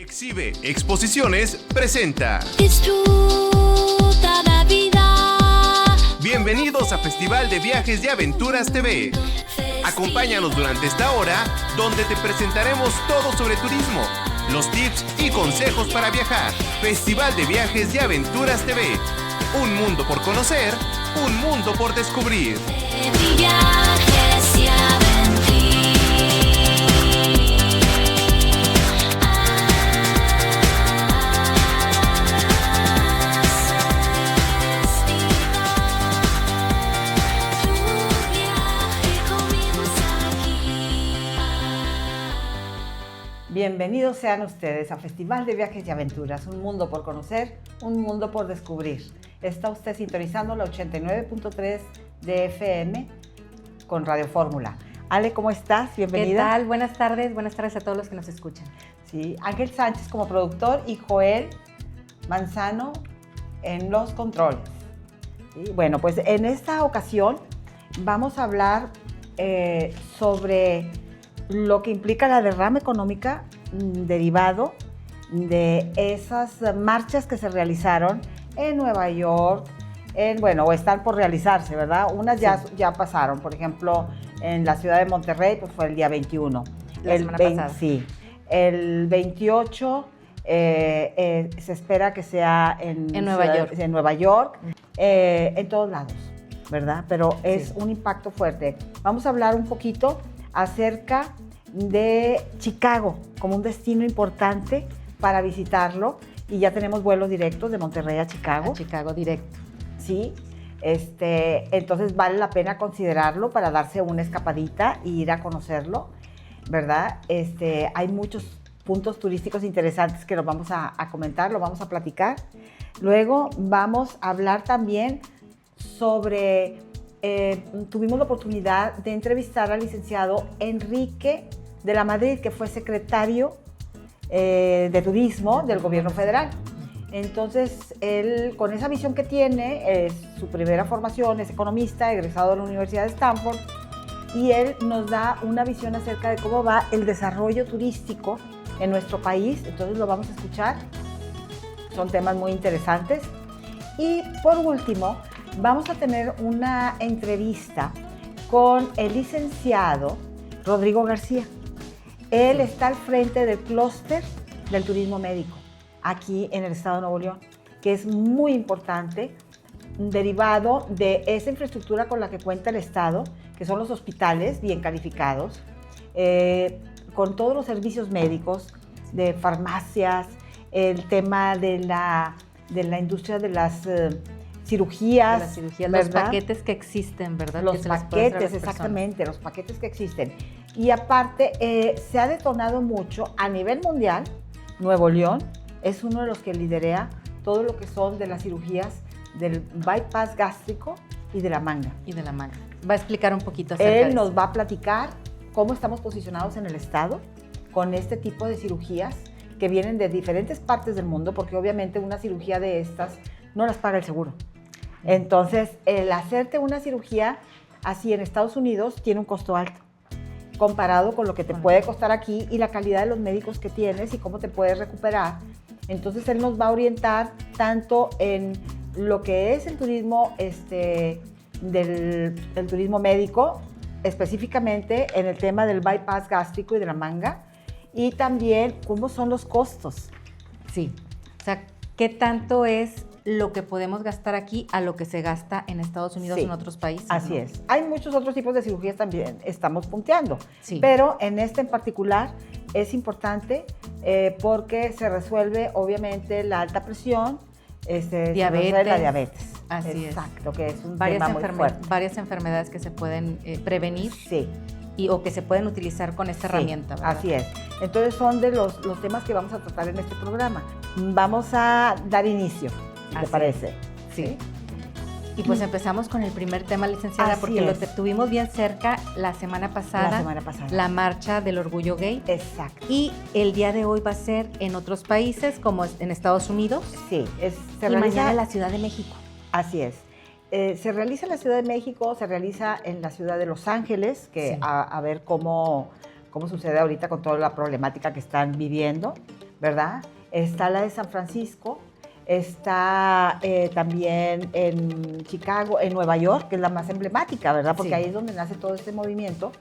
Exhibe Exposiciones presenta Disfruta la vida. Bienvenidos a Festival de Viajes y Aventuras TV. Acompáñanos durante esta hora, donde te presentaremos todo sobre turismo, los tips y consejos para viajar. Festival de Viajes y Aventuras TV. Un mundo por conocer, un mundo por descubrir. Viajes y aventuras. Bienvenidos sean ustedes a Festival de Viajes y Aventuras, un mundo por conocer, un mundo por descubrir. Está usted sintonizando la 89.3 de FM con Radio Fórmula. Ale, ¿cómo estás? Bienvenida. ¿Qué tal? Buenas tardes a todos los que nos escuchan. Sí, Ángel Sánchez como productor y Joel Manzano en los controles. Sí, bueno, pues en esta ocasión vamos a hablar sobre lo que implica la derrama económica derivado de esas marchas que se realizaron en Nueva York, o están por realizarse, ¿verdad? Unas ya pasaron, por ejemplo, en la ciudad de Monterrey, pues fue el día 21. La semana pasada. Sí, el 28 se espera que sea en Nueva York, en todos lados, ¿verdad? Pero es un impacto fuerte. Vamos a hablar un poquito acerca de Chicago como un destino importante para visitarlo, y ya tenemos vuelos directos de Monterrey a Chicago. A Chicago directo. Sí, entonces vale la pena considerarlo para darse una escapadita e ir a conocerlo, ¿verdad? Hay muchos puntos turísticos interesantes que los vamos a comentar, lo vamos a platicar. Luego vamos a hablar también sobre... tuvimos la oportunidad de entrevistar al licenciado Enrique de la Madrid, que fue secretario de Turismo del Gobierno Federal. Entonces, él, con esa visión que tiene, su primera formación es economista, egresado de la Universidad de Stanford, y él nos da una visión acerca de cómo va el desarrollo turístico en nuestro país. Entonces, lo vamos a escuchar. Son temas muy interesantes. Y por último, vamos a tener una entrevista con el licenciado Rodrigo García. Él está al frente del clúster del turismo médico aquí en el estado de Nuevo León, que es muy importante, derivado de esa infraestructura con la que cuenta el estado, que son los hospitales bien calificados, con todos los servicios médicos, de farmacias, el tema de la industria de las cirugías, los paquetes que existen, ¿verdad? Los paquetes, exactamente, los paquetes que existen. Y aparte, se ha detonado mucho a nivel mundial. Nuevo León es uno de los que liderea todo lo que son de las cirugías del bypass gástrico y de la manga. Va a explicar un poquito acerca de eso. Él nos va a platicar cómo estamos posicionados en el estado con este tipo de cirugías que vienen de diferentes partes del mundo, porque obviamente una cirugía de estas no las paga el seguro. Entonces, el hacerte una cirugía así en Estados Unidos tiene un costo alto, comparado con lo que te puede costar aquí y la calidad de los médicos que tienes y cómo te puedes recuperar. Entonces, él nos va a orientar tanto en lo que es el turismo, el turismo médico, específicamente en el tema del bypass gástrico y de la manga, y también cómo son los costos. Sí, o sea, ¿qué tanto es lo que podemos gastar aquí a lo que se gasta en Estados Unidos o en otros países? Así es. Hay muchos otros tipos de cirugías también, estamos punteando. Sí. Pero en este en particular es importante porque se resuelve obviamente la alta presión, diabetes. La diabetes. Así Exacto, que es un varias tema muy fuerte. Varias enfermedades que se pueden prevenir. Sí. O que se pueden utilizar con esta herramienta, ¿verdad? Así es. Entonces son de los temas que vamos a tratar en este programa. Vamos a dar inicio, ¿te parece? Sí. Y pues empezamos con el primer tema, licenciada, Así porque es. lo tuvimos bien cerca la semana pasada. La marcha del orgullo gay. Exacto. Y el día de hoy va a ser en otros países, como en Estados Unidos. Sí. Mañana en la Ciudad de México. Así es. Se realiza en la Ciudad de México, se realiza en la ciudad de Los Ángeles, que a ver cómo sucede ahorita con toda la problemática que están viviendo, ¿verdad? Está la de San Francisco, está también en Chicago, en Nueva York, que es la más emblemática, ¿verdad? Porque Sí. ahí es donde nace todo este movimiento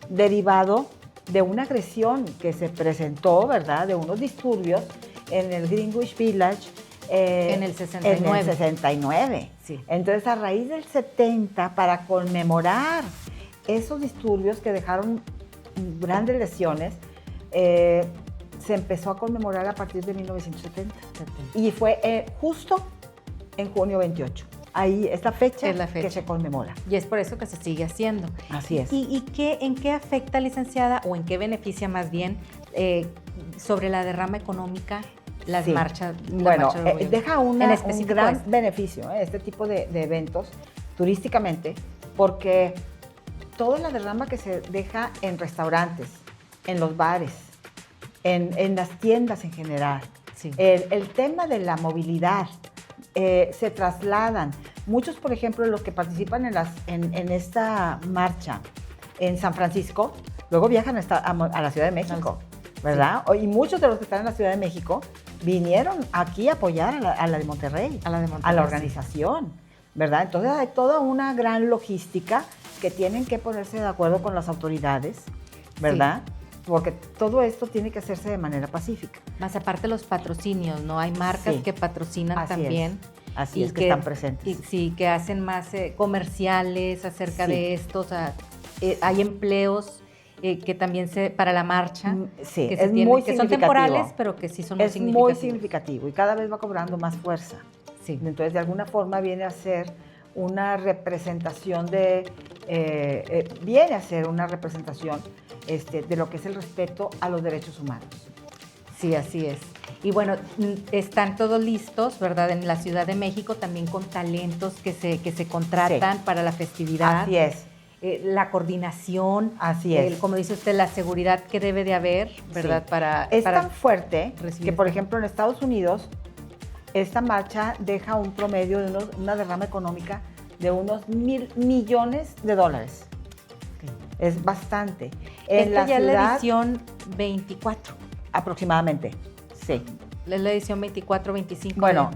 derivado de una agresión que se presentó, ¿verdad? De unos disturbios en el Greenwich Village. En el 69. En el 69. Sí. Entonces, a raíz del 70, para conmemorar esos disturbios que dejaron grandes lesiones, se empezó a conmemorar a partir de 1970. Y fue justo en junio 28. Ahí, esta fecha, Es la fecha. que se conmemora. Y es por eso que se sigue haciendo. Así es. ¿Y en qué afecta, licenciada, o en qué beneficia más bien sobre la derrama económica las Sí. marchas? la Bueno, marcha del orgullo? deja En un específico gran esta. beneficio, este tipo de eventos turísticamente, porque toda la derrama que se deja en restaurantes, en los bares, en las tiendas en general, Sí. el tema de la movilidad, se trasladan. Muchos, por ejemplo, los que participan en esta marcha en San Francisco, luego viajan a la Ciudad de México, ¿verdad? Y muchos de los que están en la Ciudad de México vinieron aquí a apoyar a la de Monterrey, A la de Monterrey, a la sí. organización, ¿verdad? Entonces hay toda una gran logística que tienen que ponerse de acuerdo con las autoridades, ¿verdad? Porque todo esto tiene que hacerse de manera pacífica. Más aparte los patrocinios, ¿no? Hay marcas Sí. que patrocinan Así también. Así y es, que están presentes. Y, sí, que hacen más comerciales acerca Sí. de esto. O sea, hay empleos que también para la marcha. Sí, que se es tienen- muy que son significativo. temporales, pero que sí son muy Es muy significativos. significativo y cada vez va cobrando más fuerza. Sí. Entonces, de alguna forma viene a ser una representación de lo que es el respeto a los derechos humanos. Sí, así es. Y bueno, están todos listos, ¿verdad? En la Ciudad de México también con talentos que se contratan para la festividad. Así es. La coordinación. Así es. Como dice usted, la seguridad que debe de haber, ¿verdad? Sí. Para Es tan fuerte recibir que, por esta- ejemplo, en Estados Unidos, esta marcha deja un promedio de una derrama económica de unos $1,000 millones. Es bastante. En Esta la ya es la ciudad, edición 24. aproximadamente, sí. Es la edición 24, 25. Bueno,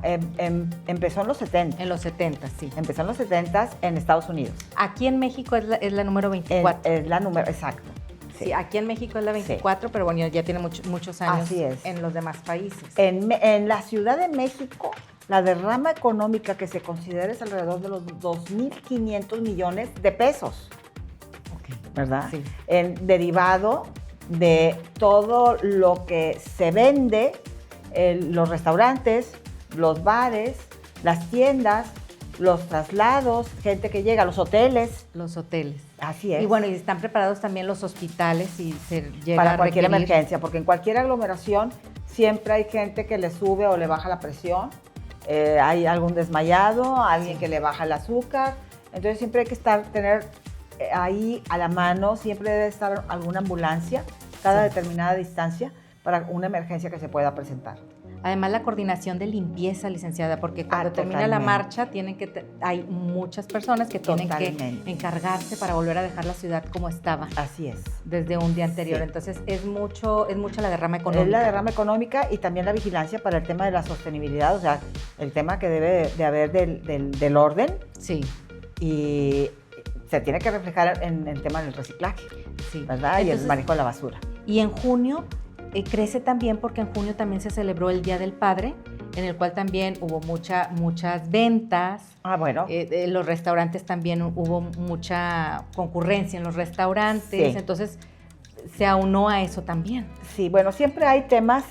empezó en los 70. en los 70, sí. Empezó en los 70 en Estados Unidos. Aquí en México es la número 24. Es la número, exacto. Sí, aquí en México es la 24, pero bueno, ya tiene muchos años Así es. en los demás países. En la Ciudad de México, la derrama económica que se considera es alrededor de los 2,500 millones de pesos, ¿verdad? Sí. Derivado de todo lo que se vende, los restaurantes, los bares, las tiendas, los traslados, gente que llega a los hoteles. Los hoteles. Así es. Y bueno, y están preparados también los hospitales si se llega Para a cualquier requerir. emergencia, porque en cualquier aglomeración siempre hay gente que le sube o le baja la presión, hay algún desmayado, alguien que le baja el azúcar, entonces siempre hay que tener ahí a la mano, siempre debe estar alguna ambulancia cada determinada distancia para una emergencia que se pueda presentar. Además, la coordinación de limpieza, licenciada, porque cuando termina la Totalmente. marcha hay muchas personas que tienen que Totalmente. encargarse para volver a dejar la ciudad como estaba Así es. desde un día anterior. Sí. Entonces, es mucha la derrama económica. Es la derrama económica y también la vigilancia para el tema de la sostenibilidad, o sea, el tema que debe de haber del orden, Sí, y se tiene que reflejar en el tema del reciclaje, sí. ¿verdad? Y el Entonces, manejo de la basura. Y en junio crece también porque en junio también se celebró el Día del Padre, en el cual también hubo muchas ventas. Ah, bueno. Los restaurantes también hubo mucha concurrencia en los restaurantes, Sí. entonces se aunó a eso también. Sí, bueno, siempre hay temas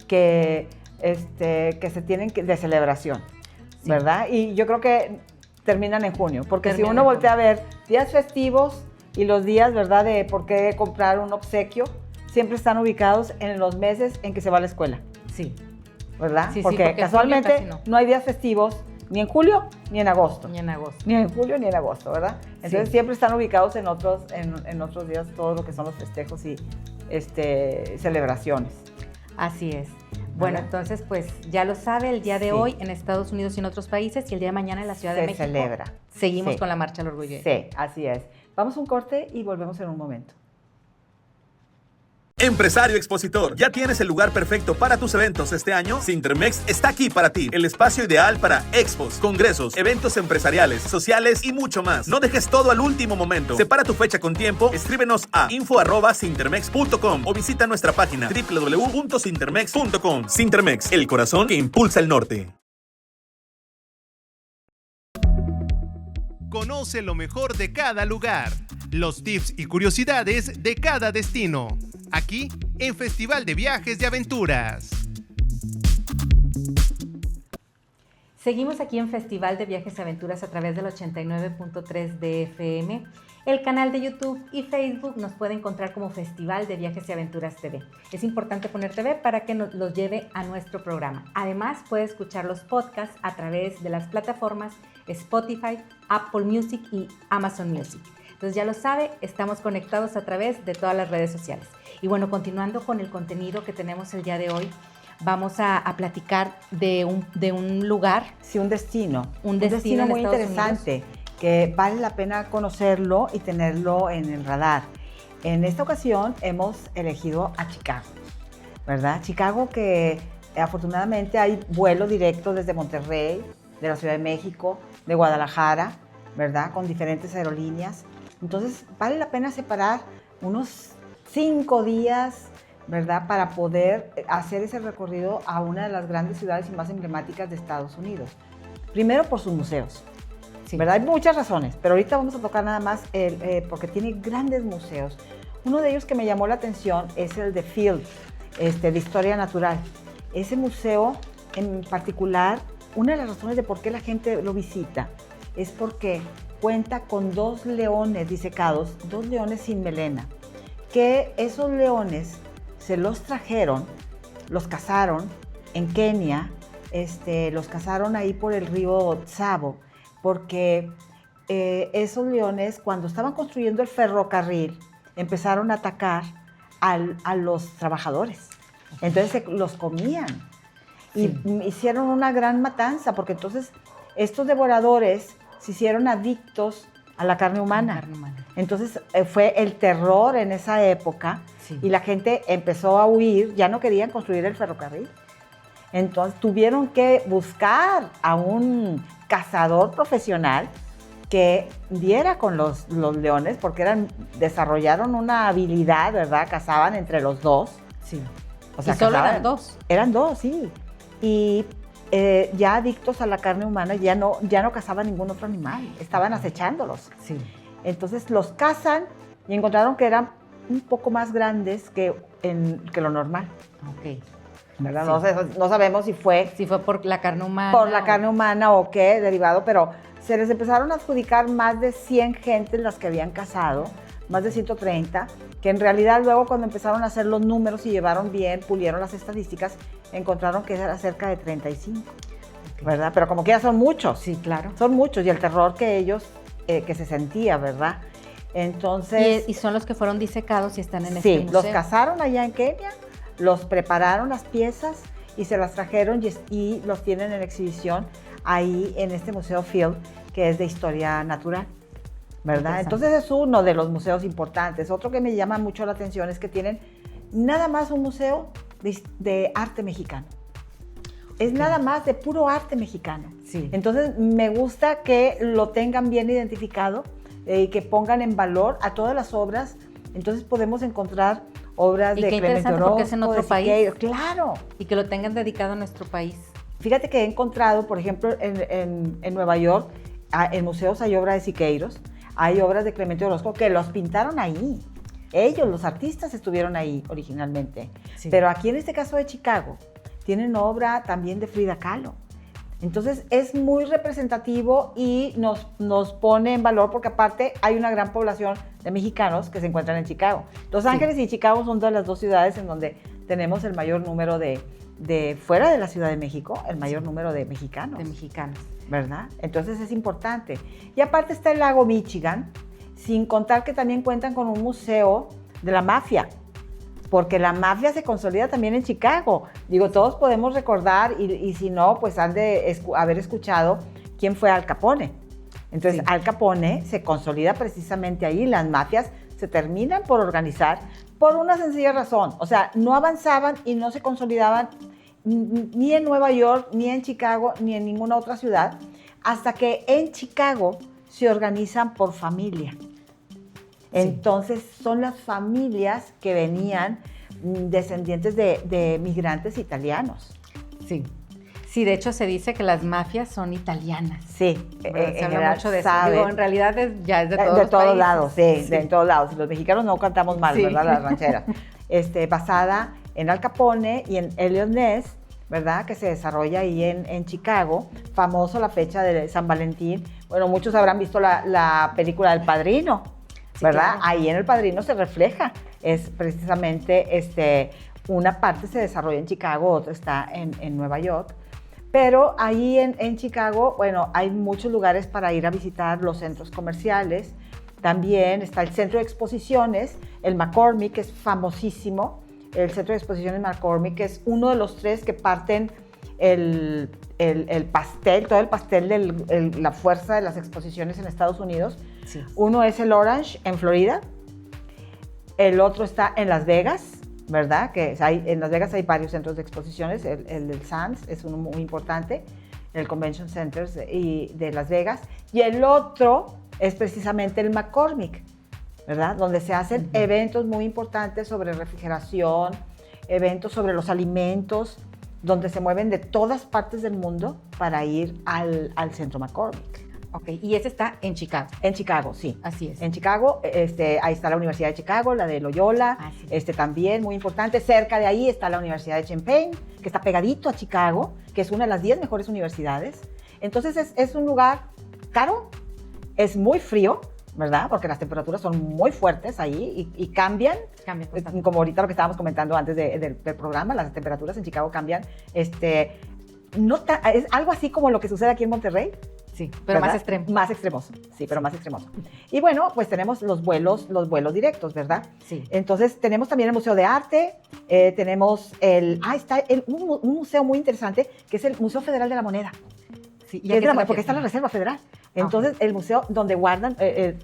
que se tienen de celebración, Sí. ¿verdad? Y yo creo que terminan en junio, porque Terminan si uno en voltea a ver días festivos y los días, ¿verdad?, de por qué comprar un obsequio, siempre están ubicados en los meses en que se va a la escuela, Sí, ¿verdad? Sí, sí, porque porque en julio casualmente casi no. hay días festivos ni en julio ni en agosto. y en agosto. Ni en julio ni en agosto, ¿verdad? Entonces Sí. siempre están ubicados en otros días todo lo que son los festejos y celebraciones. Así es. Bueno, ¿Vale? entonces, pues ya lo sabe, el día de Sí. hoy en Estados Unidos y en otros países y el día de mañana en la Ciudad de Se México. celebra. Seguimos Sí. con la Marcha al Orgullo. Sí, así es. Vamos a un corte y volvemos en un momento. Empresario expositor, ¿ya tienes el lugar perfecto para tus eventos este año? Sintermex está aquí para ti, el espacio ideal para expos, congresos, eventos empresariales, sociales y mucho más. No dejes todo al último momento. Separa tu fecha con tiempo, escríbenos a info@sintermex.com o visita nuestra página www.sintermex.com. Sintermex, el corazón que impulsa el norte. Conoce lo mejor de cada lugar, los tips y curiosidades de cada destino, aquí en Festival de Viajes y Aventuras. Seguimos aquí en Festival de Viajes y Aventuras a través del 89.3 de FM. El canal de YouTube y Facebook nos puede encontrar como Festival de Viajes y Aventuras TV. Es importante poner TV para que nos los lleve a nuestro programa. Además, puede escuchar los podcasts a través de las plataformas Spotify, Apple Music y Amazon Music. Entonces ya lo sabe, estamos conectados a través de todas las redes sociales. Y bueno, continuando con el contenido que tenemos el día de hoy, vamos a platicar de un lugar. Sí, un destino. Un destino muy Estados interesante, Unidos, que vale la pena conocerlo y tenerlo en el radar. En esta ocasión hemos elegido a Chicago, ¿verdad? Chicago, que afortunadamente hay vuelo directo desde Monterrey, de la Ciudad de México, de Guadalajara, ¿verdad? Con diferentes aerolíneas. Entonces vale la pena separar unos 5 días, ¿verdad? Para poder hacer ese recorrido a una de las grandes ciudades y más emblemáticas de Estados Unidos. Primero por sus museos, sí, ¿verdad? Hay muchas razones, pero ahorita vamos a tocar nada más porque tiene grandes museos. Uno de ellos que me llamó la atención es el de Field, de Historia Natural. Ese museo en particular, una de las razones de por qué la gente lo visita es porque cuenta con 2 leones disecados, 2 leones sin melena, que esos leones se los trajeron, los cazaron en Kenia, los cazaron ahí por el río Tsavo, porque esos leones, cuando estaban construyendo el ferrocarril, empezaron a atacar a los trabajadores. Entonces los comían y hicieron una gran matanza, porque entonces estos devoradores se hicieron adictos a la carne humana. Entonces fue el terror en esa época, sí, y la gente empezó a huir, ya no querían construir el ferrocarril. Entonces tuvieron que buscar a un cazador profesional que diera con los leones, porque desarrollaron una habilidad, ¿verdad? Cazaban entre los 2. Sí. O sea, ¿y solo cazaban, eran 2? Eran 2, sí. Y ya adictos a la carne humana, ya no cazaban ningún otro animal, estaban acechándolos. Sí. Entonces los cazan y encontraron que eran un poco más grandes que lo normal. Ok. ¿Verdad? Sí. No sabemos si fue por la carne humana. Por la carne humana o qué derivado, pero se les empezaron a adjudicar más de 100 gentes las que habían cazado, más de 130, que en realidad luego cuando empezaron a hacer los números y llevaron bien, pulieron las estadísticas, encontraron que era cerca de 35, ¿verdad? Pero como quiera son muchos. Sí, claro. Son muchos, y el terror que ellos, que se sentía, ¿verdad? Entonces... Y son los que fueron disecados y están en este museo. Sí, los cazaron allá en Kenia, los prepararon las piezas y se las trajeron y los tienen en exhibición ahí en este Museo Field, que es de historia natural, ¿verdad? Entonces es uno de los museos importantes. Otro que me llama mucho la atención es que tienen nada más un museo de arte mexicano. Es nada más de puro arte mexicano. Sí. Entonces me gusta que lo tengan bien identificado y que pongan en valor a todas las obras. Entonces podemos encontrar obras de Clemente Orozco, porque es en otro país. Siqueiros. Claro. Y que lo tengan dedicado a nuestro país. Fíjate que he encontrado, por ejemplo, en Nueva York, en museos hay obras de Siqueiros, hay obras de Clemente Orozco que los pintaron ahí. Ellos, los artistas, estuvieron ahí originalmente. Sí. Pero aquí en este caso de Chicago, tienen obra también de Frida Kahlo. Entonces es muy representativo y nos pone en valor, porque aparte hay una gran población de mexicanos que se encuentran en Chicago. Los Ángeles y Chicago son de las 2 ciudades en donde tenemos el mayor número de fuera de la Ciudad de México, el mayor número de mexicanos. De mexicanos. ¿Verdad? Entonces es importante. Y aparte está el lago Michigan, sin contar que también cuentan con un museo de la mafia, porque la mafia se consolida también en Chicago. Digo, todos podemos recordar, y si no, pues han de haber escuchado quién fue Al Capone. Entonces, Al Capone se consolida precisamente ahí. Las mafias se terminan por organizar Por una sencilla razón, o sea, no avanzaban y no se consolidaban ni en Nueva York, ni en Chicago, ni en ninguna otra ciudad, hasta que en Chicago se organizan por familia. Entonces son las familias que venían descendientes de migrantes italianos. Sí. Sí, de hecho se dice que las mafias son italianas. Sí, Se habla mucho de eso. saben. Digo, en realidad ya es de todos De los todos países. lados, sí, de todos lados. Los mexicanos no cantamos mal, Sí. ¿verdad? Las rancheras. Basada en Al Capone y en Elliot Ness, ¿verdad? Que se desarrolla ahí en Chicago. Famoso la fecha de San Valentín. Bueno, muchos habrán visto la película del Padrino, Sí, ¿verdad? claro. Ahí en El Padrino se refleja. Es precisamente, una parte se desarrolla en Chicago, otra está en Nueva York. Pero ahí en Chicago, bueno, hay muchos lugares para ir a visitar los centros comerciales. También está el centro de exposiciones, el McCormick, que es famosísimo. El centro de exposiciones McCormick, que es uno de los tres que parten el pastel, todo el pastel de la fuerza de las exposiciones en Estados Unidos. Sí. Uno es el Orange en Florida. El otro está en Las Vegas, ¿verdad? En Las Vegas hay varios centros de exposiciones. El del Sands es uno muy importante, el Convention Center de Las Vegas. Y el otro es precisamente el McCormick, ¿verdad? Donde se hacen eventos muy importantes sobre refrigeración, eventos sobre los alimentos, donde se mueven de todas partes del mundo para ir al centro McCormick. Ok, y ese está en Chicago. En Chicago, sí. Así es. En Chicago, ahí está la Universidad de Chicago, la de Loyola, Así también muy importante. Cerca de ahí está la Universidad de Champaign, que está pegadito a Chicago, que es una de las 10 mejores universidades. Entonces es un lugar caro, es muy frío, ¿verdad? Porque las temperaturas son muy fuertes ahí y cambian. Cambia constantemente. Como ahorita lo que estábamos comentando antes del programa, las temperaturas en Chicago cambian. Es algo así como lo que sucede aquí en Monterrey. Sí, pero más ¿verdad? extremo. Más extremoso, sí, pero más extremoso. Y bueno, pues tenemos los vuelos directos, ¿verdad? Sí. Entonces tenemos también el Museo de Arte, tenemos un museo muy interesante, que es el Museo Federal de la Moneda. Sí, Que es de la moneda, porque está en la Reserva Federal. Entonces, ok. el museo donde guardan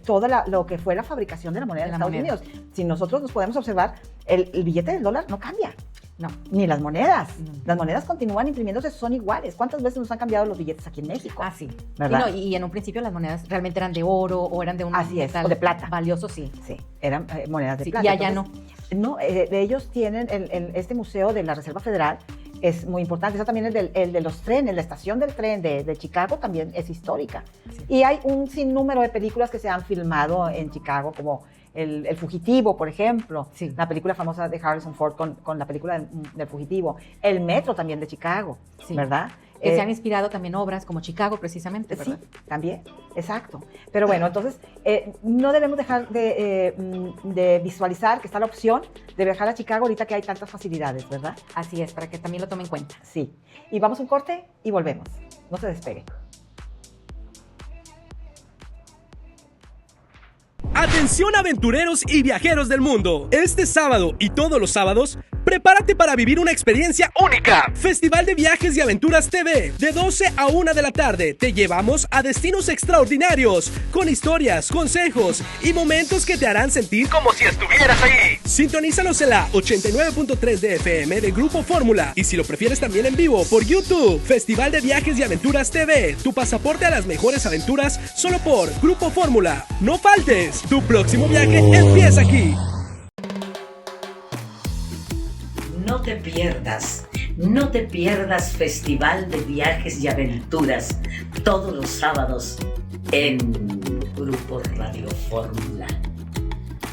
todo lo que fue la fabricación de la moneda de La Estados moneda. Unidos. Si nosotros nos podemos observar, el billete del dólar no cambia. No. Ni las monedas. No. Las monedas continúan imprimiéndose, son iguales. ¿Cuántas veces nos han cambiado los billetes aquí en México? Ah, sí. ¿Verdad? Y en un principio las monedas realmente eran de oro o eran de un Así es, metal o de plata. valioso, sí. Sí, eran monedas de Sí, plata. y allá Entonces, no. Ellos tienen este museo de la Reserva Federal, es muy importante. Eso también es el de los trenes, la estación del tren de Chicago también es histórica. Sí. Y hay un sinnúmero de películas que se han filmado en Chicago, como El Fugitivo, por ejemplo, Sí. la película famosa de Harrison Ford con la película del Fugitivo. El metro también de Chicago, Sí. ¿verdad? Que se han inspirado también obras como Chicago, precisamente, ¿verdad? Sí, también, exacto. Pero bueno, entonces no debemos dejar de visualizar que está la opción de viajar a Chicago ahorita que hay tantas facilidades, ¿verdad? Así es, para que también lo tomen en cuenta. Sí. Y vamos a un corte y volvemos. No se despegue. Atención aventureros y viajeros del mundo. Este sábado y todos los sábados, prepárate para vivir una experiencia única. Festival de Viajes y Aventuras TV. De 12 a 1 de la tarde te llevamos a destinos extraordinarios, con historias, consejos y momentos que te harán sentir como si estuvieras ahí. Sintonízanos en la 89.3 de FM de Grupo Fórmula. Y si lo prefieres también en vivo por YouTube. Festival de Viajes y Aventuras TV. Tu pasaporte a las mejores aventuras solo por Grupo Fórmula. No faltes. Tu próximo viaje empieza aquí. No te pierdas Festival de Viajes y Aventuras todos los sábados en Grupo Radio Fórmula.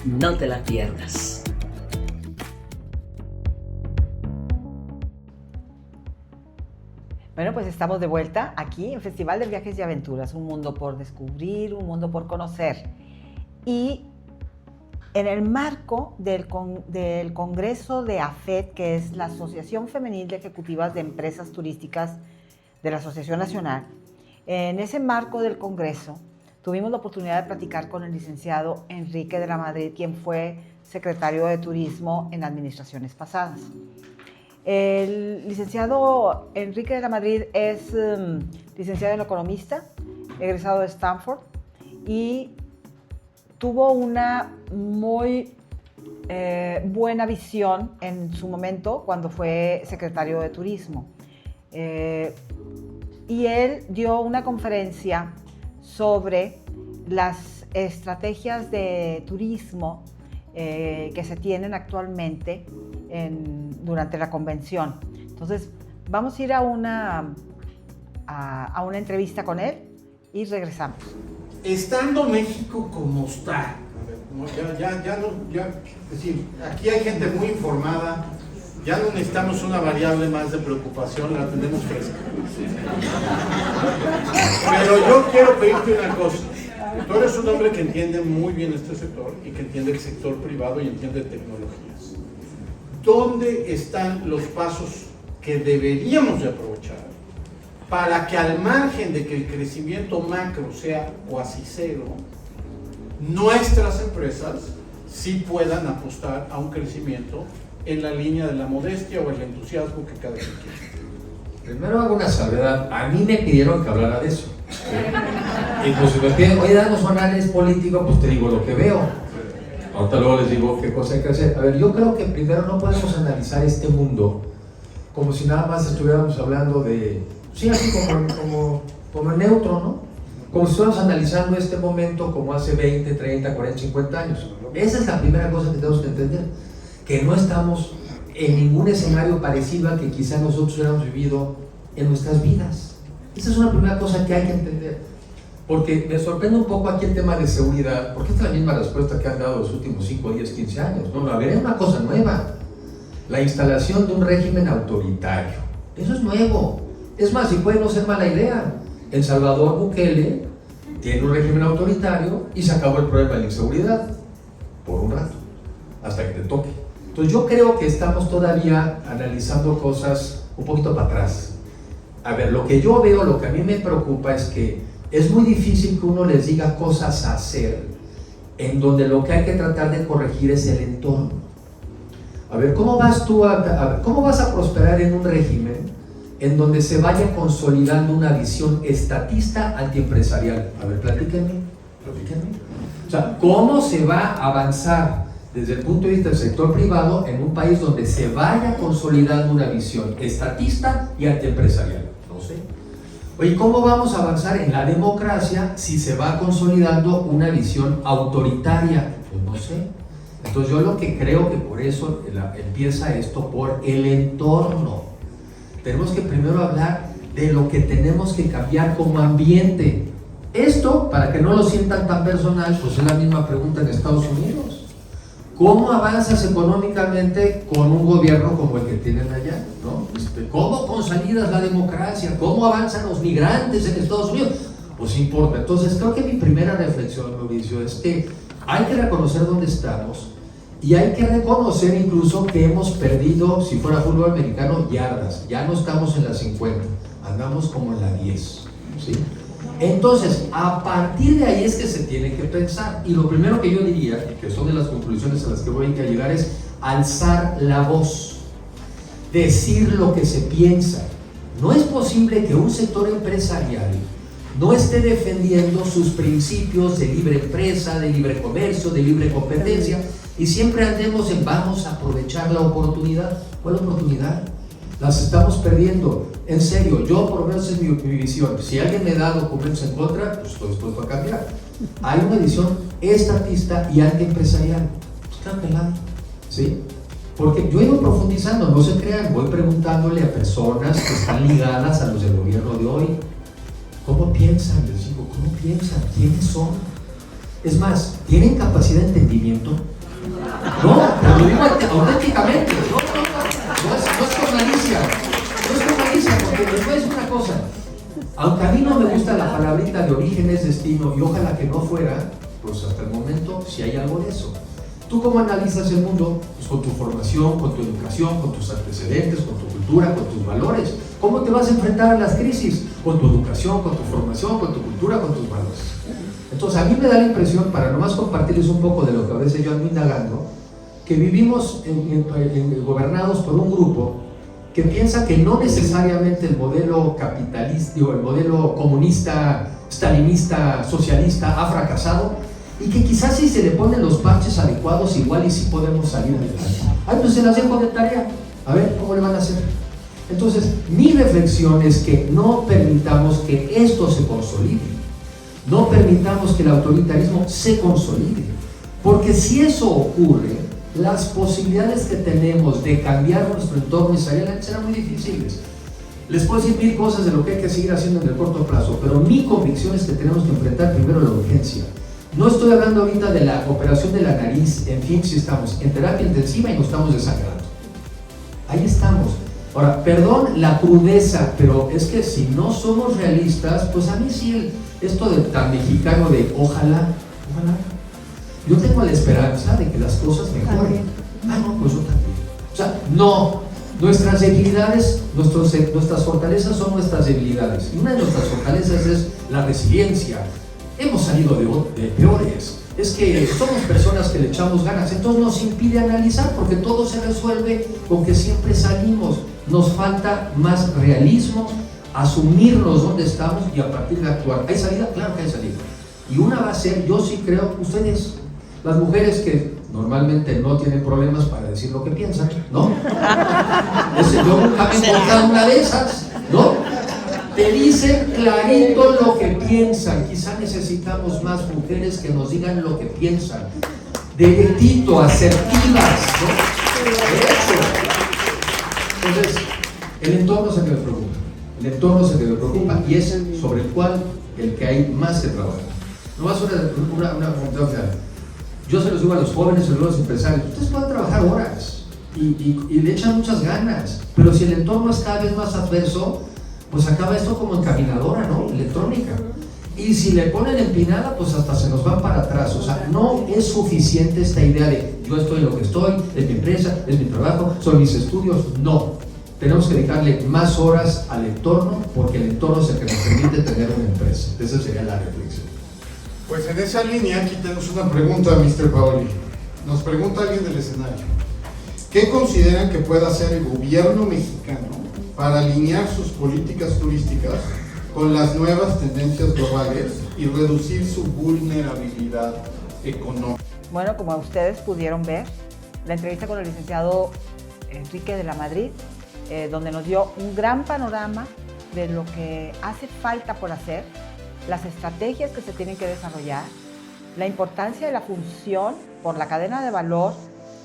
No te la pierdas. Bueno, pues estamos de vuelta aquí en Festival de Viajes y Aventuras, un mundo por descubrir, un mundo por conocer. Y en el marco del Congreso de AFET, que es la Asociación Femenil de Ejecutivas de Empresas Turísticas de la Asociación Nacional, en ese marco del Congreso tuvimos la oportunidad de platicar con el licenciado Enrique de la Madrid, quien fue secretario de Turismo en administraciones pasadas. El licenciado Enrique de la Madrid es licenciado en economista, egresado de Stanford, y tuvo una muy buena visión en su momento cuando fue secretario de Turismo. Y él dio una conferencia sobre las estrategias de turismo que se tienen actualmente durante la convención. Entonces, vamos a ir a una entrevista con él y regresamos. Estando México como está, es decir, aquí hay gente muy informada, ya no necesitamos una variable más de preocupación, la tenemos fresca. Pero yo quiero pedirte una cosa. Tú eres un hombre que entiende muy bien este sector y que entiende el sector privado y entiende tecnologías. ¿Dónde están los pasos que deberíamos de aprovechar para que, al margen de que el crecimiento macro sea cuasi cero, nuestras empresas sí puedan apostar a un crecimiento en la línea de la modestia o el entusiasmo que cada quien quiere? Primero hago una salvedad. A mí me pidieron que hablara de eso. Y pues si me piden, oye, danos un análisis político, pues te digo lo que veo. Ahorita luego les digo qué cosa hay que hacer. A ver, yo creo que primero no podemos analizar este mundo como si nada más estuviéramos hablando de, sí, así como neutro, ¿no? Como si estuviéramos analizando este momento como hace 20, 30, 40, 50 años. Esa es la primera cosa que tenemos que entender, que no estamos en ningún escenario parecido al que quizá nosotros hubiéramos vivido en nuestras vidas. Esa es una primera cosa que hay que entender. Porque me sorprende un poco aquí el tema de seguridad, porque esta es la misma respuesta que han dado los últimos 5, 10, 15 años. No, a ver, es una cosa nueva. La instalación de un régimen autoritario. Eso es nuevo. Es más, y puede no ser mala idea. El Salvador Bukele tiene un régimen autoritario y se acabó el problema de la inseguridad. Por un rato. Hasta que te toque. Entonces yo creo que estamos todavía analizando cosas un poquito para atrás. A ver, lo que yo veo, lo que a mí me preocupa es que es muy difícil que uno les diga cosas a hacer en donde lo que hay que tratar de corregir es el entorno. A ver, ¿cómo vas tú cómo vas a prosperar en un régimen en donde se vaya consolidando una visión estatista antiempresarial? A ver, platíquenme. O sea, ¿cómo se va a avanzar desde el punto de vista del sector privado en un país donde se vaya consolidando una visión estatista y antiempresarial? No sé. Oye, ¿cómo vamos a avanzar en la democracia si se va consolidando una visión autoritaria? Pues no sé. Entonces yo lo que creo que por eso empieza esto, por el entorno. Tenemos que primero hablar de lo que tenemos que cambiar como ambiente. Esto, para que no lo sientan tan personal, pues es la misma pregunta en Estados Unidos. ¿Cómo avanzas económicamente con un gobierno como el que tienen allá? ¿No? ¿Cómo consolidas la democracia? ¿Cómo avanzan los migrantes en Estados Unidos? Pues importa. Entonces creo que mi primera reflexión, Mauricio, es que hay que reconocer dónde estamos y hay que reconocer incluso que hemos perdido, si fuera fútbol americano, yardas. Ya no estamos en las 50, andamos como en la 10, ¿sí? Entonces, a partir de ahí es que se tiene que pensar. Y lo primero que yo diría, que son de las conclusiones a las que voy a llegar, es alzar la voz, decir lo que se piensa. No es posible que un sector empresarial no esté defendiendo sus principios de libre empresa, de libre comercio, de libre competencia, y siempre andemos en vamos a aprovechar la oportunidad. ¿Cuál oportunidad? Las estamos perdiendo. En serio, yo por lo menos es mi visión. Si alguien me da documentos en contra, pues estoy dispuesto a cambiar. Hay una visión estatista y antiempresarial. Pues claro que la hay, ¿sí? Porque yo he ido profundizando, no se crean, voy preguntándole a personas que están ligadas a los del gobierno de hoy. ¿Cómo piensan? Les digo, ¿cómo piensan? ¿Quiénes son? Es más, ¿tienen capacidad de entendimiento? No, pero lo digo auténticamente. No es con malicia. No es con malicia, porque les voy a decir una cosa. Aunque a mí no me gusta la palabrita de origen es destino, y ojalá que no fuera, pues hasta el momento sí hay algo de eso. ¿Tú cómo analizas el mundo? Pues con tu formación, con tu educación, con tus antecedentes, con tu cultura, con tus valores. ¿Cómo te vas a enfrentar a las crisis? Con tu educación, con tu formación, con tu cultura, con tus valores. Entonces a mí me da la impresión, para nomás compartirles un poco de lo que a veces yo ando indagando, que vivimos gobernados por un grupo que piensa que no necesariamente el modelo capitalista o el modelo comunista, stalinista, socialista ha fracasado, y que quizás si se le ponen los parches adecuados, igual y sí podemos salir adelante. Ay, pues se las dejo de tarea, a ver cómo le van a hacer. Entonces, mi reflexión es que no permitamos que esto se consolide, no permitamos que el autoritarismo se consolide, porque si eso ocurre, las posibilidades que tenemos de cambiar nuestro entorno y salir adelante serán muy difíciles. Les puedo decir mil cosas de lo que hay que seguir haciendo en el corto plazo, pero mi convicción es que tenemos que enfrentar primero la urgencia. No estoy hablando ahorita de la operación de la nariz, en fin, si estamos en terapia intensiva y nos estamos desangrando. Ahí estamos. Ahora, perdón la crudeza, pero es que si no somos realistas, pues a mí sí esto de tan mexicano de ojalá. Yo tengo la esperanza de que las cosas mejoren. Ah, no, pues yo también. O sea, no. Nuestras debilidades, nuestras fortalezas son nuestras debilidades. Y una de nuestras fortalezas es la resiliencia. Hemos salido de peores. Es que somos personas que le echamos ganas. Entonces nos impide analizar porque todo se resuelve con que siempre salimos. Nos falta más realismo, asumirnos dónde estamos y a partir de actuar. ¿Hay salida? Claro que hay salida. Y una va a ser, yo sí creo, ustedes, las mujeres que normalmente no tienen problemas para decir lo que piensan, ¿no? Yo nunca me he encontrado una de esas, ¿no? Te dicen clarito lo que piensan. Quizá necesitamos más mujeres que nos digan lo que piensan. Directito, asertivas, ¿no? Eso. Entonces, el entorno es el que me preocupa. El entorno es el que me preocupa y es sobre el cual el que hay más que trabajar. No más una final. Yo se los digo a los jóvenes, se los digo a los empresarios, ustedes pueden trabajar horas y le echan muchas ganas, pero si el entorno es cada vez más adverso, pues acaba esto como encaminadora, ¿no? Electrónica. Y si le ponen empinada, pues hasta se nos van para atrás. O sea, no es suficiente esta idea de yo estoy en lo que estoy, es mi empresa, es mi trabajo, son mis estudios. No. Tenemos que dedicarle más horas al entorno porque el entorno es el que nos permite tener una empresa. Esa sería la reflexión. Pues en esa línea aquí tenemos una pregunta, Mr. Paoli. Nos pregunta alguien del escenario. ¿Qué consideran que pueda hacer el gobierno mexicano para alinear sus políticas turísticas con las nuevas tendencias globales y reducir su vulnerabilidad económica? Bueno, como ustedes pudieron ver, la entrevista con el licenciado Enrique de la Madrid, donde nos dio un gran panorama de lo que hace falta por hacer, las estrategias que se tienen que desarrollar, la importancia de la función por la cadena de valor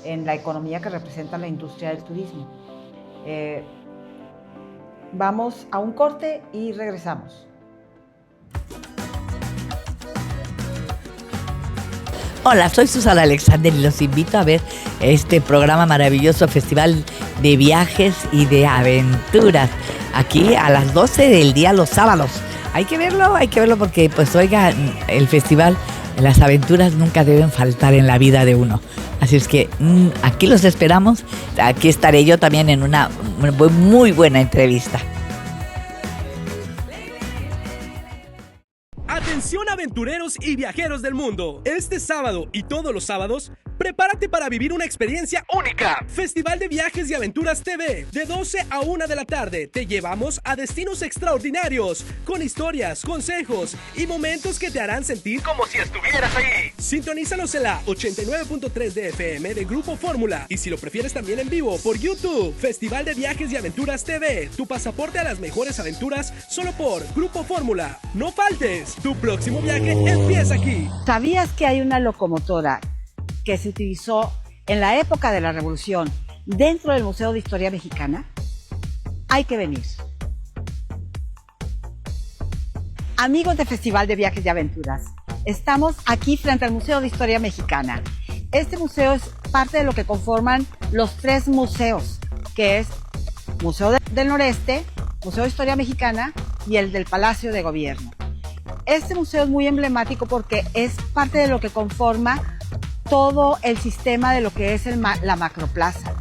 en la economía que representa la industria del turismo. Vamos a un corte y regresamos. Hola, soy Susana Alexander y los invito a ver este programa maravilloso, Festival de Viajes y de Aventuras, aquí a las 12 del día los sábados. Hay que verlo porque, pues oiga, el festival, las aventuras nunca deben faltar en la vida de uno. Así es que aquí los esperamos, aquí estaré yo también en una muy buena entrevista. Atención aventureros y viajeros del mundo. Este sábado y todos los sábados, prepárate para vivir una experiencia única. Festival de Viajes y Aventuras TV. De 12 a 1 de la tarde te llevamos a destinos extraordinarios, con historias, consejos y momentos que te harán sentir como si estuvieras ahí. Sintonízanos en la 89.3 de FM de Grupo Fórmula. Y si lo prefieres también en vivo por YouTube. Festival de Viajes y Aventuras TV. Tu pasaporte a las mejores aventuras solo por Grupo Fórmula. No faltes. Tu próximo viaje empieza aquí. ¿Sabías que hay una locomotora que se utilizó en la época de la Revolución dentro del Museo de Historia Mexicana? Hay que venir. Amigos de Festival de Viajes y Aventuras, estamos aquí frente al Museo de Historia Mexicana. Este museo es parte de lo que conforman los 3 museos, que es Museo del Noreste, Museo de Historia Mexicana y el del Palacio de Gobierno. Este museo es muy emblemático porque es parte de lo que conforma todo el sistema de lo que es la Macroplaza.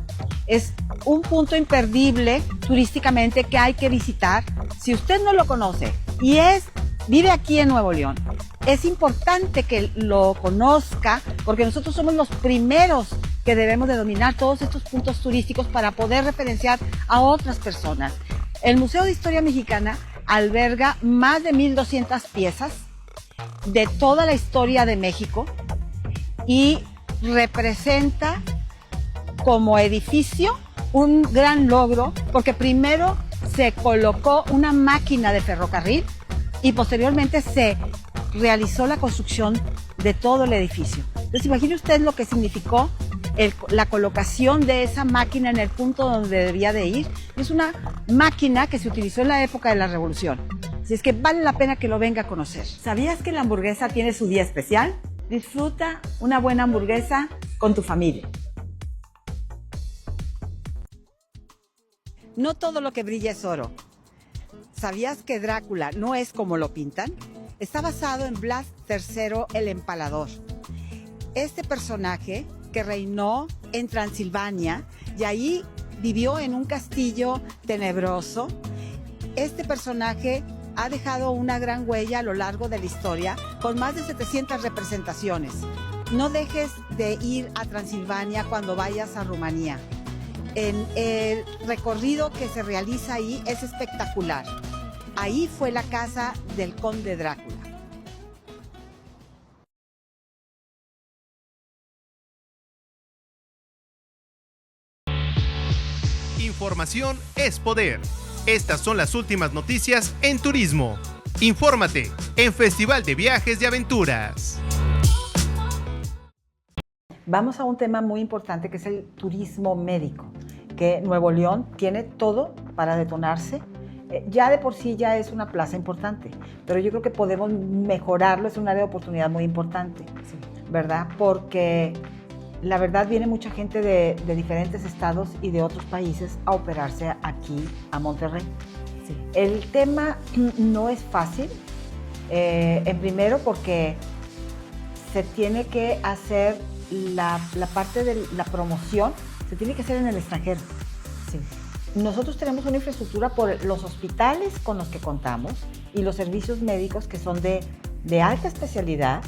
Es un punto imperdible turísticamente que hay que visitar. Si usted no lo conoce y vive aquí en Nuevo León, es importante que lo conozca porque nosotros somos los primeros que debemos de dominar todos estos puntos turísticos para poder referenciar a otras personas. El Museo de Historia Mexicana alberga más de 1,200 piezas de toda la historia de México, y representa como edificio un gran logro, porque primero se colocó una máquina de ferrocarril y posteriormente se realizó la construcción de todo el edificio. Entonces imagine usted lo que significó la colocación de esa máquina en el punto donde debía de ir. Es una máquina que se utilizó en la época de la Revolución. Así es que vale la pena que lo venga a conocer. ¿Sabías que la hamburguesa tiene su día especial? Disfruta una buena hamburguesa con tu familia. No todo lo que brilla es oro. ¿Sabías que Drácula no es como lo pintan? Está basado en Blas III el Empalador. Este personaje que reinó en Transilvania y ahí vivió en un castillo tenebroso, este personaje ha dejado una gran huella a lo largo de la historia con más de 700 representaciones. No dejes de ir a Transilvania cuando vayas a Rumanía. El recorrido que se realiza ahí es espectacular. Ahí fue la casa del conde Drácula. Información es poder. Estas son las últimas noticias en turismo. Infórmate en Festival de Viajes y Aventuras. Vamos a un tema muy importante que es el turismo médico, que Nuevo León tiene todo para detonarse. Ya de por sí ya es una plaza importante, pero yo creo que podemos mejorarlo, es un área de oportunidad muy importante, sí, ¿verdad? Porque la verdad viene mucha gente de diferentes estados y de otros países a operarse aquí a Monterrey. Sí. El tema no es fácil, en primero porque se tiene que hacer la parte de la promoción, se tiene que hacer en el extranjero. Sí. Nosotros tenemos una infraestructura por los hospitales con los que contamos y los servicios médicos que son de alta especialidad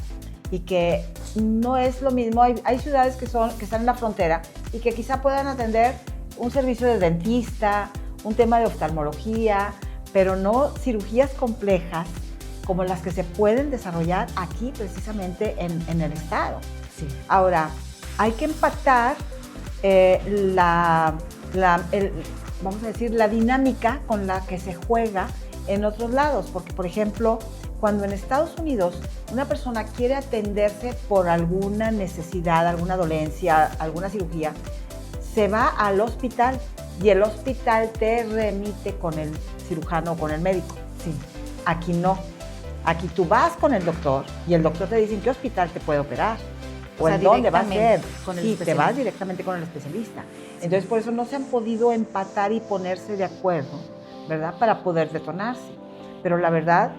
y que no es lo mismo. Hay ciudades que están en la frontera y que quizá puedan atender un servicio de dentista, un tema de oftalmología, pero no cirugías complejas como las que se pueden desarrollar aquí precisamente en el estado. Sí. Ahora, hay que empatar vamos a decir, la dinámica con la que se juega en otros lados, porque por ejemplo, cuando en Estados Unidos una persona quiere atenderse por alguna necesidad, alguna dolencia, alguna cirugía, se va al hospital y el hospital te remite con el cirujano o con el médico. Sí. Aquí no. Aquí tú vas con el doctor y el doctor te dice en qué hospital te puede operar o en dónde va a ser. Sí, te vas directamente con el especialista. Entonces, por eso no se han podido empatar y ponerse de acuerdo, ¿verdad? Para poder detonarse. Pero la verdad,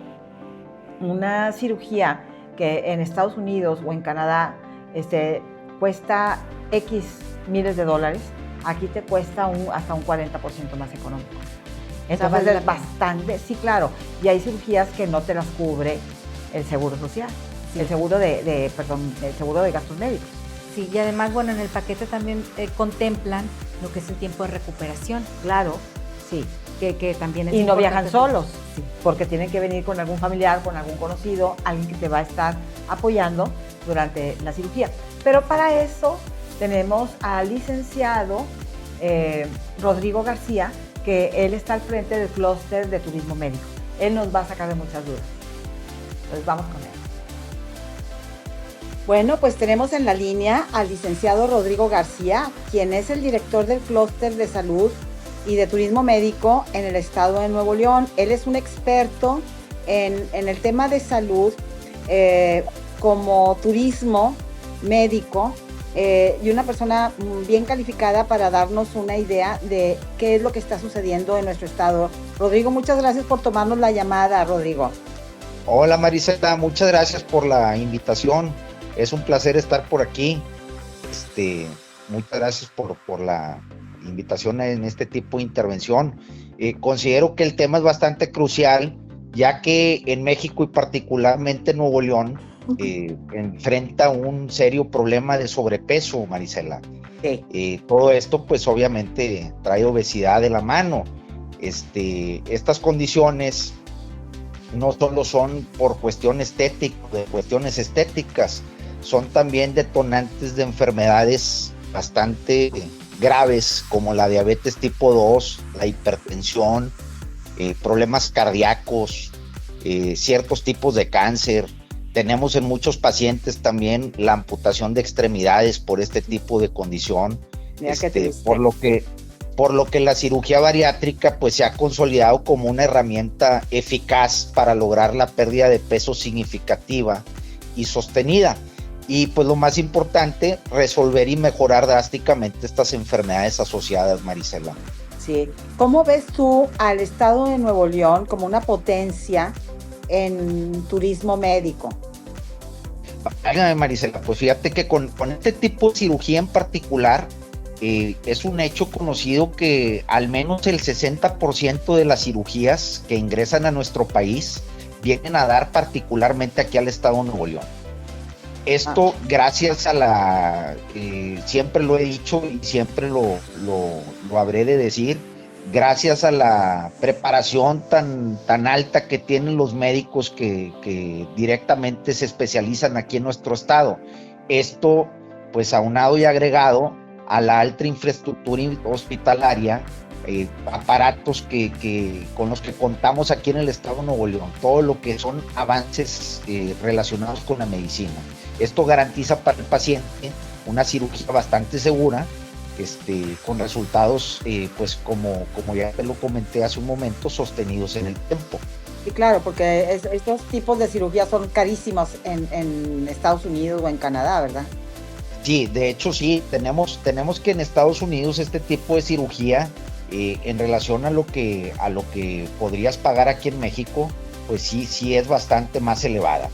una cirugía que en Estados Unidos o en Canadá cuesta X miles de dólares, aquí te cuesta hasta un 40% más económico. Entonces es bastante, sí, claro. Y hay cirugías que no te las cubre el Seguro Social, sí. el seguro el seguro de gastos médicos. Sí, y además, bueno, en el paquete también contemplan lo que es el tiempo de recuperación. Claro, sí. Que también es y no viajan solos, sí, porque tienen que venir con algún familiar, con algún conocido, alguien que te va a estar apoyando durante la cirugía. Pero para eso tenemos al licenciado Rodrigo García, que él está al frente del clúster de turismo médico. Él nos va a sacar de muchas dudas. Entonces vamos con él. Bueno, pues tenemos en la línea al licenciado Rodrigo García, quien es el director del clúster de salud y de turismo médico en el estado de Nuevo León. Él es un experto en el tema de salud como turismo médico y una persona bien calificada para darnos una idea de qué es lo que está sucediendo en nuestro estado. Rodrigo, muchas gracias por tomarnos la llamada, Rodrigo. Hola Marisela, muchas gracias por la invitación. Es un placer estar por aquí. Muchas gracias por la invitación en este tipo de intervención. Considero que el tema es bastante crucial, ya que en México y particularmente en Nuevo León enfrenta un serio problema de sobrepeso, Marisela. Sí. Todo esto pues obviamente trae obesidad de la mano. Estas condiciones no solo son por cuestiones estéticas, son también detonantes de enfermedades bastante graves como la diabetes tipo 2, la hipertensión, problemas cardíacos, ciertos tipos de cáncer. Tenemos en muchos pacientes también la amputación de extremidades por este tipo de condición, por lo que la cirugía bariátrica pues se ha consolidado como una herramienta eficaz para lograr la pérdida de peso significativa y sostenida. Y pues lo más importante, resolver y mejorar drásticamente estas enfermedades asociadas, Marisela. Sí. ¿Cómo ves tú al estado de Nuevo León como una potencia en turismo médico? Válgame, Marisela, pues fíjate que con este tipo de cirugía en particular, es un hecho conocido que al menos el 60% de las cirugías que ingresan a nuestro país vienen a dar particularmente aquí al estado de Nuevo León. Esto gracias a siempre lo he dicho y siempre lo habré de decir, gracias a la preparación tan alta que tienen los médicos que directamente se especializan aquí en nuestro estado. Esto, pues aunado y agregado a la alta infraestructura hospitalaria, aparatos con los que contamos aquí en el estado de Nuevo León, todo lo que son avances relacionados con la medicina. Esto garantiza para el paciente una cirugía bastante segura, con resultados, pues como ya te lo comenté hace un momento, sostenidos en el tiempo. Sí, claro, porque estos tipos de cirugías son carísimos en Estados Unidos o en Canadá, ¿verdad? Sí, de hecho sí, tenemos que en Estados Unidos este tipo de cirugía, en relación a lo que podrías pagar aquí en México, pues sí es bastante más elevada.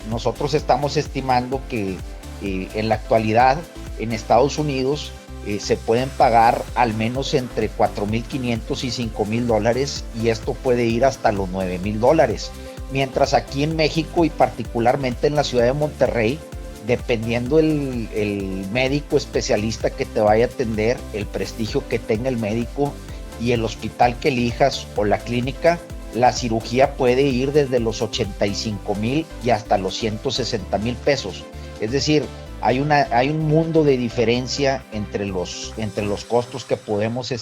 Nosotros estamos estimando que en la actualidad en Estados Unidos se pueden pagar al menos entre $4,500 y $5,000, y esto puede ir hasta los $9,000, mientras aquí en México y particularmente en la ciudad de Monterrey, dependiendo el médico especialista que te vaya a atender, el prestigio que tenga el médico y el hospital que elijas o la clínica, la cirugía puede ir desde los 85,000 y hasta los 160,000 pesos. Es decir, hay un mundo de diferencia entre los costos que podemos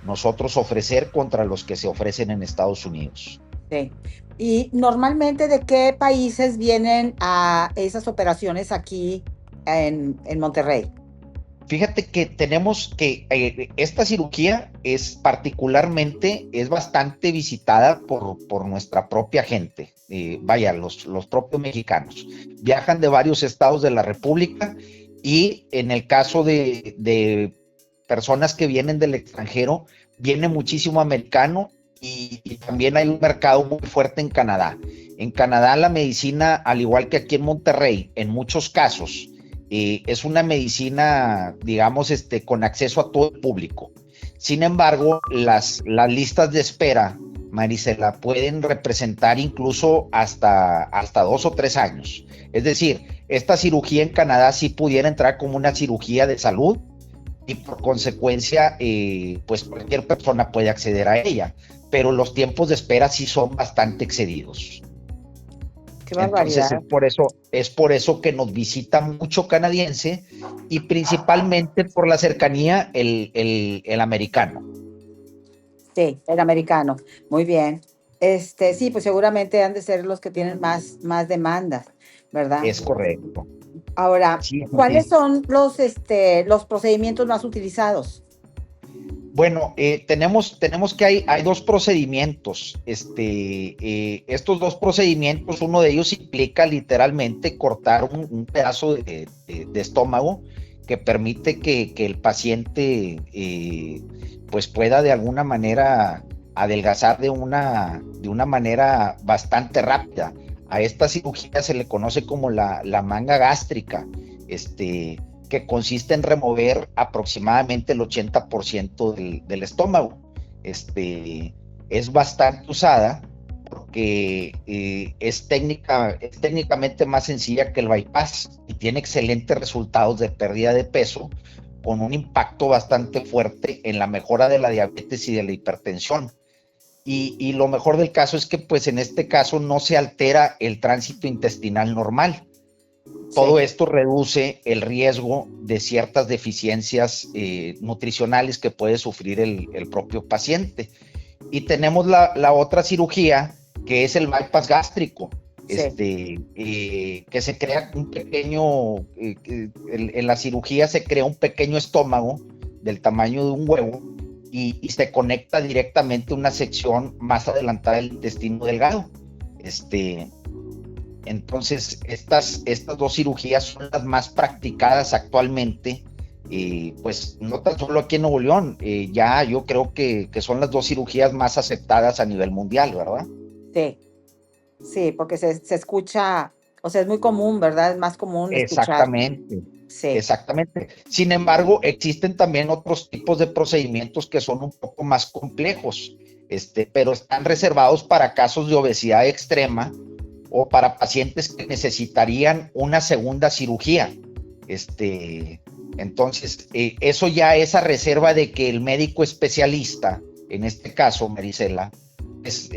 nosotros ofrecer contra los que se ofrecen en Estados Unidos. Sí. Y normalmente, ¿de qué países vienen a esas operaciones aquí en Monterrey? Fíjate que tenemos que esta cirugía es bastante visitada por nuestra propia gente. Los propios mexicanos viajan de varios estados de la República, y en el caso de personas que vienen del extranjero, viene muchísimo americano, y también hay un mercado muy fuerte en Canadá. En Canadá la medicina, al igual que aquí en Monterrey, en muchos casos, es una medicina, digamos, con acceso a todo el público. Sin embargo, las listas de espera, Marisela, pueden representar incluso hasta 2 o 3 años. Es decir, esta cirugía en Canadá sí pudiera entrar como una cirugía de salud, y por consecuencia, pues cualquier persona puede acceder a ella, pero los tiempos de espera sí son bastante excedidos. Qué barbaridad. Entonces es por eso que nos visita mucho canadiense, y principalmente por la cercanía el americano. Sí, el americano. Muy bien. Sí, pues seguramente han de ser los que tienen más demandas, ¿verdad? Es correcto. Ahora, Sí, ¿cuáles son los procedimientos más utilizados? Bueno, tenemos que hay 2 procedimientos. Estos 2 procedimientos, uno de ellos implica literalmente cortar un pedazo de estómago, que permite que el paciente pues pueda de alguna manera adelgazar de una manera bastante rápida. A esta cirugía se le conoce como la manga gástrica, que consiste en remover aproximadamente el 80% del estómago. Es bastante usada porque es técnicamente más sencilla que el bypass, y tiene excelentes resultados de pérdida de peso, con un impacto bastante fuerte en la mejora de la diabetes y de la hipertensión. Y lo mejor del caso es que, pues en este caso, no se altera el tránsito intestinal normal. Todo esto reduce el riesgo de ciertas deficiencias nutricionales que puede sufrir el propio paciente. Y tenemos la otra cirugía, que es el bypass gástrico, que se crea un pequeño, en la cirugía se crea un pequeño estómago del tamaño de un huevo y se conecta directamente a una sección más adelantada del intestino delgado. Entonces, estas dos cirugías son las más practicadas actualmente, pues no tan solo aquí en Nuevo León, ya yo creo que son las dos cirugías más aceptadas a nivel mundial, ¿verdad? Sí, porque se escucha, o sea, es muy común, ¿verdad? Es más común Exactamente. escuchar. Sí. Exactamente. Sin embargo, existen también otros tipos de procedimientos que son un poco más complejos, pero están reservados para casos de obesidad extrema o para pacientes que necesitarían una segunda cirugía. Entonces, eso ya es a reserva de que el médico especialista, en este caso, Marisela,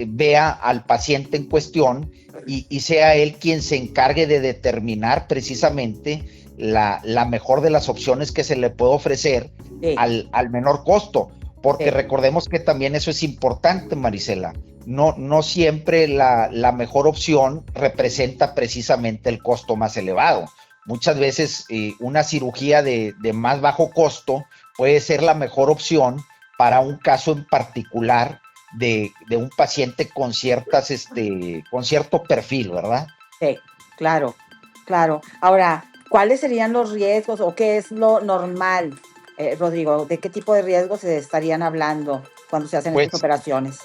vea al paciente en cuestión y sea él quien se encargue de determinar precisamente la mejor de las opciones que se le puede ofrecer al menor costo, porque recordemos que también eso es importante, Marisela. No siempre la mejor opción representa precisamente el costo más elevado. Muchas veces una cirugía de más bajo costo puede ser la mejor opción para un caso en particular de un paciente con con cierto perfil, ¿verdad? Sí, claro. Ahora, ¿cuáles serían los riesgos o qué es lo normal, Rodrigo? ¿De qué tipo de riesgos se estarían hablando cuando se hacen estas operaciones?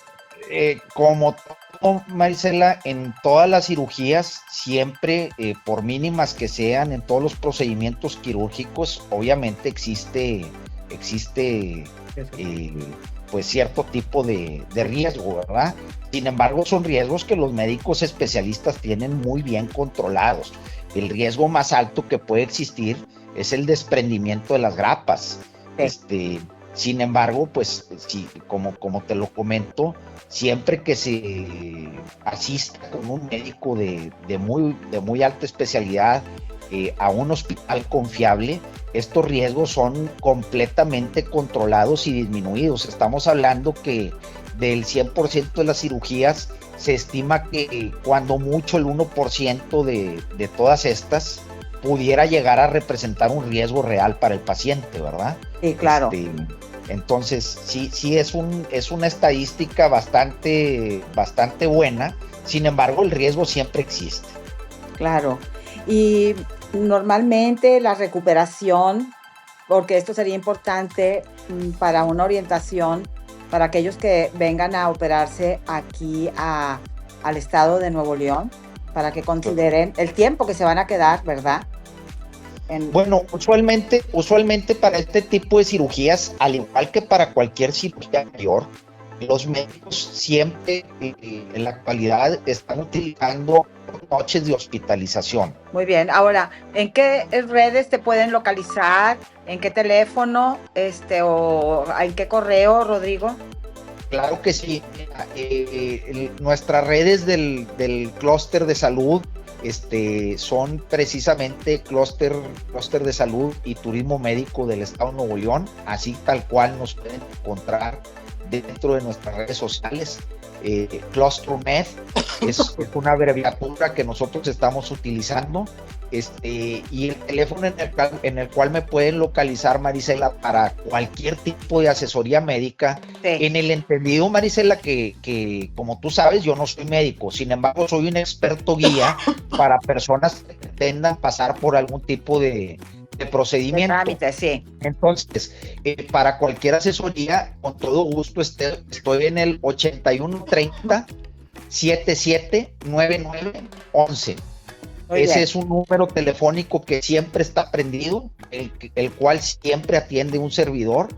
Como todo, Marisela, en todas las cirugías, siempre, por mínimas que sean, en todos los procedimientos quirúrgicos, obviamente existe pues cierto tipo de riesgo, ¿verdad? Sin embargo, son riesgos que los médicos especialistas tienen muy bien controlados. El riesgo más alto que puede existir es el desprendimiento de las grapas. Sin embargo, pues, sí, como te lo comento, siempre que se asista con un médico de muy alta especialidad a un hospital confiable, estos riesgos son completamente controlados y disminuidos. Estamos hablando que del 100% de las cirugías se estima que cuando mucho el 1% de todas estas pudiera llegar a representar un riesgo real para el paciente, ¿verdad? Sí, claro. Entonces, sí es una estadística bastante buena. Sin embargo, el riesgo siempre existe. Claro. Y normalmente la recuperación, porque esto sería importante para una orientación para aquellos que vengan a operarse aquí al estado de Nuevo León, para que consideren el tiempo que se van a quedar, ¿verdad? Bueno, usualmente para este tipo de cirugías, al igual que para cualquier cirugía mayor, los médicos siempre en la actualidad están utilizando noches de hospitalización. Muy bien. Ahora, ¿en qué redes te pueden localizar? ¿En qué teléfono? ¿O en qué correo, Rodrigo? Claro que sí. Nuestras redes del clúster de salud son precisamente clúster de salud y turismo médico del estado de Nuevo León, así tal cual nos pueden encontrar dentro de nuestras redes sociales. ClusterMed es una abreviatura que nosotros estamos utilizando, y el teléfono en el cual me pueden localizar, Marisela, para cualquier tipo de asesoría médica, en el entendido, Marisela, que como tú sabes, yo no soy médico, sin embargo soy un experto guía para personas que pretendan pasar por algún tipo de procedimiento. De trámite, sí. Entonces, para cualquier asesoría, con todo gusto estoy en el 8130-779911. Ese es un número telefónico que siempre está prendido, el cual siempre atiende un servidor,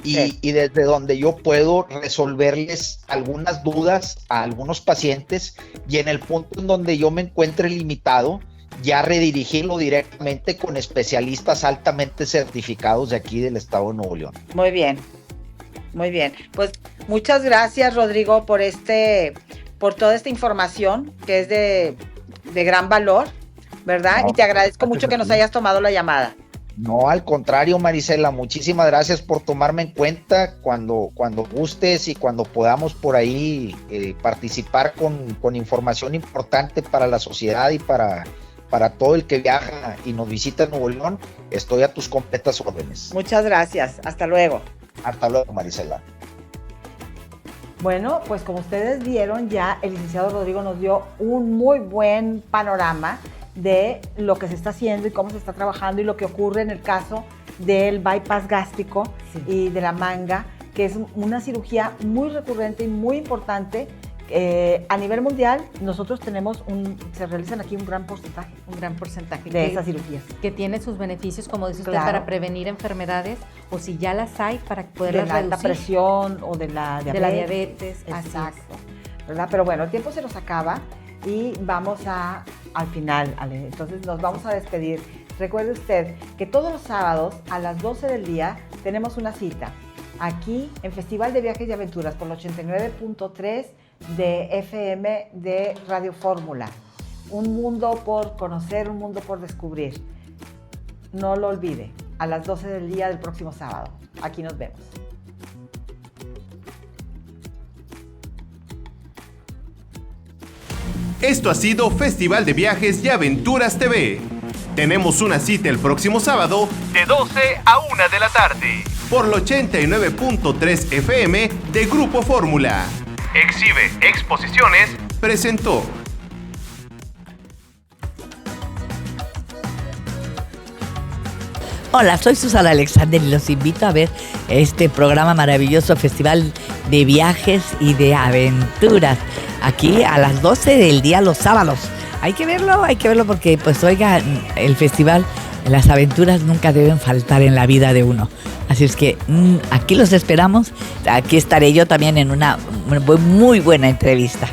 y desde donde yo puedo resolverles algunas dudas a algunos pacientes, y en el punto en donde yo me encuentre limitado, ya redirigirlo directamente con especialistas altamente certificados de aquí del estado de Nuevo León. Muy bien. Pues muchas gracias, Rodrigo, por toda esta información que es de gran valor ¿verdad? No, y te agradezco mucho gracias que a nos ti. hayas tomado la llamada. No, al contrario, Marisela, muchísimas gracias por tomarme en cuenta cuando gustes y cuando podamos por ahí participar con información importante para la sociedad y para todo el que viaja y nos visita en Nuevo León. Estoy a tus completas órdenes. Muchas gracias. Hasta luego. Hasta luego, Marisela. Bueno, pues como ustedes vieron, ya el licenciado Rodrigo nos dio un muy buen panorama de lo que se está haciendo y cómo se está trabajando y lo que ocurre en el caso del bypass gástrico y de la manga, que es una cirugía muy recurrente y muy importante. A nivel mundial, nosotros se realizan aquí un gran porcentaje. De esas cirugías. Que tiene sus beneficios, como dice usted, Claro. para prevenir enfermedades, o si ya las hay, para poderlas De la alta reducir. presión o de la diabetes. De la diabetes, así Exacto. ¿Verdad? Pero bueno, el tiempo se nos acaba y vamos al final, Ale. Entonces nos vamos a despedir. Recuerde usted que todos los sábados a las 12 del día tenemos una cita aquí en Festival de Viajes y Aventuras por el 89.3 de FM de Radio Fórmula. Un mundo por conocer, un mundo por descubrir. No lo olvide, a las 12 del día del próximo sábado. Aquí nos vemos. Esto ha sido Festival de Viajes y Aventuras TV. Tenemos una cita el próximo sábado de 12 a 1 de la tarde por el 89.3 FM de Grupo Fórmula. Exhibe Exposiciones presentó. Hola, soy Susana Alexander y los invito a ver este programa maravilloso, Festival de Viajes y de Aventuras, aquí a las 12 del día los sábados. Hay que verlo porque, pues oiga, el festival, las aventuras nunca deben faltar en la vida de uno. Así es que aquí los esperamos, aquí estaré yo también en una muy buena entrevista.